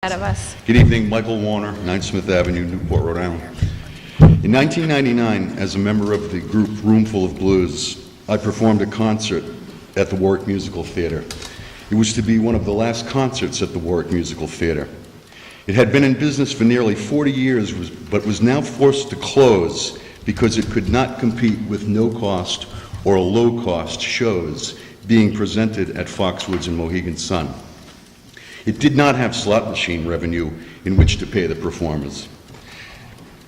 ahead of us. Good evening, Michael Warner, 9 Smith Avenue, Newport, Rhode Island. In 1999, as a member of the group Roomful of Blues, I performed a concert at the Warwick Musical Theater. It was to be one of the last concerts at the Warwick Musical Theater. It had been in business for nearly 40 years, but was now forced to close because it could not compete with no-cost or low-cost shows being presented at Foxwoods and Mohegan Sun. It did not have slot machine revenue in which to pay the performers.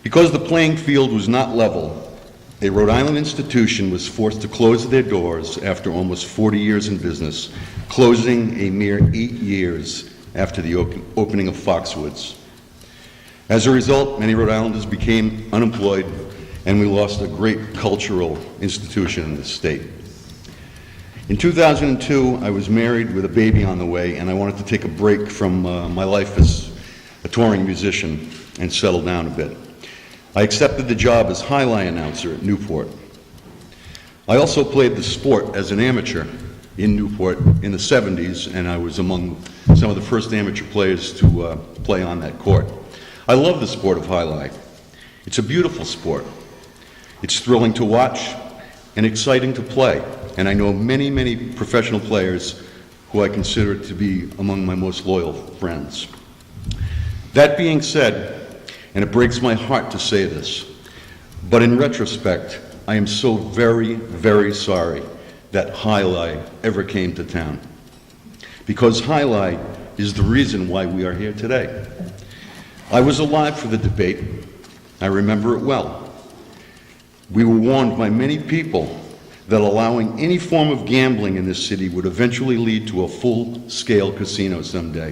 Because the playing field was not level, a Rhode Island institution was forced to close their doors after almost 40 years in business, closing a mere 8 years after the opening of Foxwoods. As a result, many Rhode Islanders became unemployed, and we lost a great cultural institution in the state. In 2002, I was married with a baby on the way, and I wanted to take a break from my life as a touring musician and settle down a bit. I accepted the job as highlight announcer at Newport. I also played the sport as an amateur in Newport in the 70s, and I was among some of the first amateur players to play on that court. I love the sport of highlight. It's a beautiful sport. It's thrilling to watch and exciting to play. And I know many, many professional players who I consider to be among my most loyal friends. That being said, and it breaks my heart to say this, but in retrospect, I am so very, very sorry that highlight ever came to town. Because highlight is the reason why we are here today. I was alive for the debate. I remember it well. We were warned by many people that allowing any form of gambling in this city would eventually lead to a full-scale casino someday.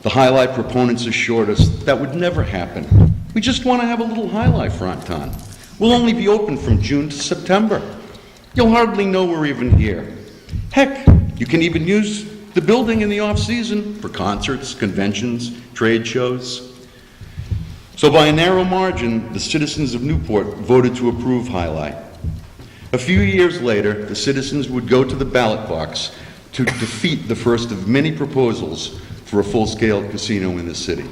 The highlight proponents assured us that would never happen. We just want to have a little highlight front on. We'll only be open from June to September. You'll hardly know we're even here. Heck, you can even use the building in the off-season for concerts, conventions, trade shows. So by a narrow margin, the citizens of Newport voted to approve highlight. A few years later, the citizens would go to the ballot box to defeat the first of many proposals for a full-scale casino in the city.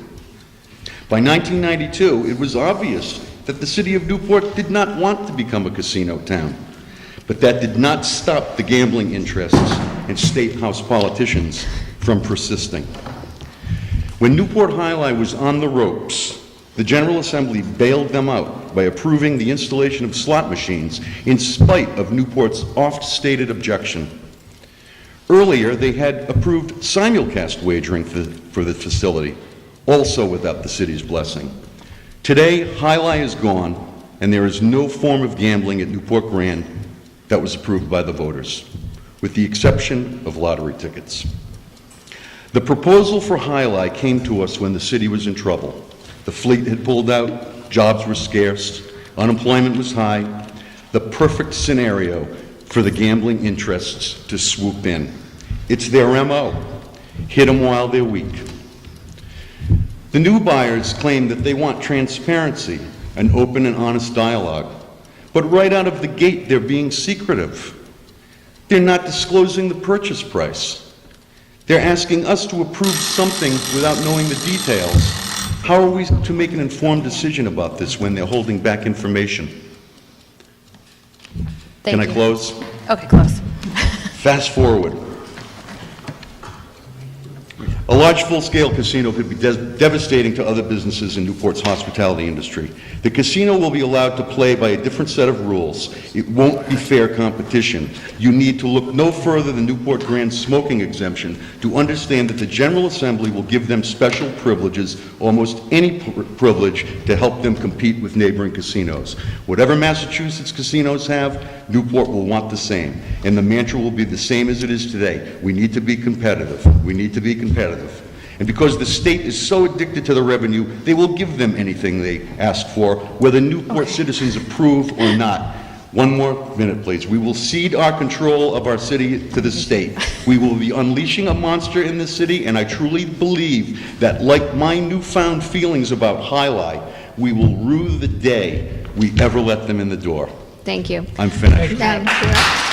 By 1992, it was obvious that the city of Newport did not want to become a casino town, but that did not stop the gambling interests and state house politicians from persisting. When Newport Highlight was on the ropes, the General Assembly bailed them out by approving the installation of slot machines in spite of Newport's oft-stated objection. Earlier, they had approved simulcast wagering for the facility, also without the city's blessing. Today, highlight is gone, and there is no form of gambling at Newport Grand that was approved by the voters, with the exception of lottery tickets. The proposal for highlight came to us when the city was in trouble. The fleet had pulled out, jobs were scarce, unemployment was high, the perfect scenario for the gambling interests to swoop in. It's their MO, hit them while they're weak. The new buyers claim that they want transparency, an open and honest dialogue, but right out of the gate they're being secretive. They're not disclosing the purchase price. They're asking us to approve something without knowing the details. How are we to make an informed decision about this when they're holding back information? Can I close? Okay, close. Fast forward. A large full-scale casino could be devastating to other businesses in Newport's hospitality industry. The casino will be allowed to play by a different set of rules. It won't be fair competition. You need to look no further than Newport Grand's smoking exemption to understand that the General Assembly will give them special privileges, almost any privilege, to help them compete with neighboring casinos. Whatever Massachusetts casinos have, Newport will want the same. And the mantra will be the same as it is today. We need to be competitive. We need to be competitive. And because the state is so addicted to the revenue, they will give them anything they ask for, whether Newport citizens approve or not. One more minute, please. We will cede our control of our city to the state. We will be unleashing a monster in the city, and I truly believe that, like my newfound feelings about highlight, we will rue the day we ever let them in the door. Thank you. I'm finished. Thank you.